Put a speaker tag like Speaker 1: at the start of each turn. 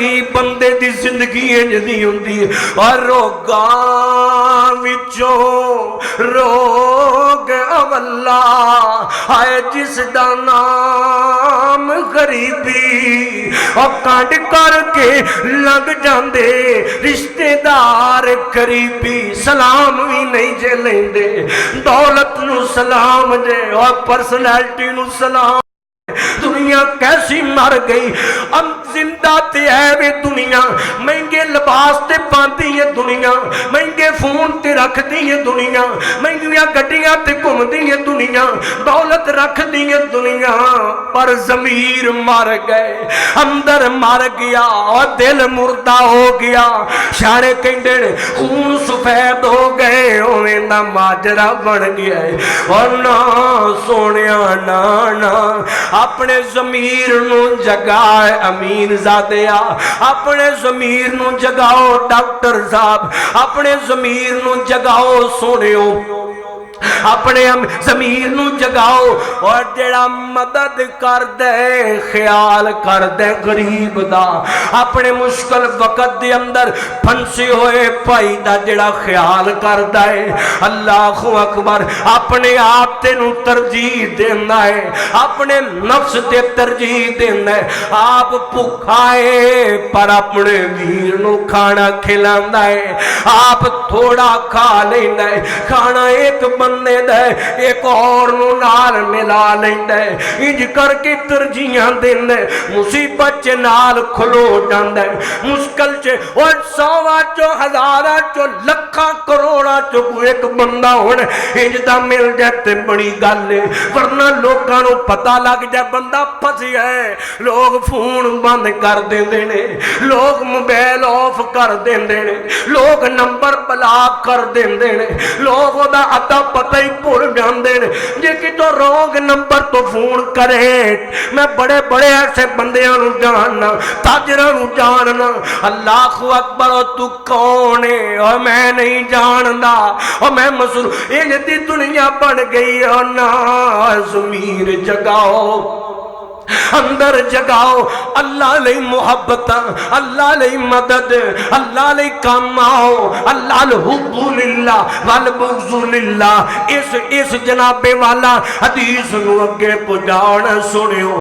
Speaker 1: गरीब बंदे दी जिंदगी इंज दी हुंदी है। और रोगां विचों रोग अवला हाय जिसदा नाम गरीबी, और कंड करके लग जांदे रिश्तेदार गरीबी, सलाम भी नहीं जे लेंदे, दौलत नू सलाम जे और पर्सनैलिटी नू सलाम। दुनिया कैसी मर गई, हम जिंदा ते है वे दुनिया, महंगे लिबास ते पाती है दुनिया, महंगे फोन ते रखती है दुनिया, महंगिया गड्डियां ते घूमती है दुनिया, दौलत रखती है दुनिया, पर जमीर मर गए, अंदर मर गया और दिल मुर्दा हो गया। शाने कहते खून सफेद हो गए, उवें दा माजरा बन गया है। और ना सोनिया ना ना अपने जमीर नू जगाए अमीन ज़ादिया, अपने जमीर नू जगाओ डॉक्टर साहब, अपने जमीर नू जगाओ सोनियो, अपने जमीर नू जगाओ। और जेड़ा मदद कर दे ख्याल कर दे गरीब दा, अपने मुश्किल वक्त दे अंदर फंसे हुए भाई दा जेड़ा ख्याल करदा है, अल्लाह अकबर, अपने आप तेनू तरजीह देंदा है, अपने नफ्स ते तरजीह देंदा है। आप भुखा है पर अपने वीर नू खाना खिलांदा है, आप थोड़ा खा लेंदा है, खाना एक बंदे दा एक और नू नाल मिला लेंदा है, इंज करके तरजीहां देंदा है, मुसीबत च नाल खलो जांदा है, मुश्किल च और सौवां चो हज़ारां चो लखां करोड़ां चो एक बंदा हुण इंज दा मिल जाए ते बड़ी गल है। वरना लोकां नू पता लग जाए बंदा फसिया है, लोग फोन बंद कर देंदे ने, लोग मोबाइल ऑफ कर देंदे ने, लोग नंबर ब्लॉक कर देंदे ने, लोग ओदा अता पता ही भुल जाते हैं। जे कितों रोंग नंबर तो फोन करे, मैं बड़े बड़े ऐसे बंदियां नू जानना, ताजरां नू जानना, अल्लाह अकबर तू कौन है और मैं नहीं जानदा, और मैं मसरू इंज दी दुनिया बन गई है। ना ज़मीर जगाओ, अंदर जगाओ, अल्लाह लई मुहब्बत, अल्लाह लई मदद, अल्लाह लई काम आओ, अल्लाह हुब्बु लिल्लाह वल बुग़्ज़ु लिल्लाह। इस जनाबे वाला हदीस नू अगे पहुंचाना सुनियो।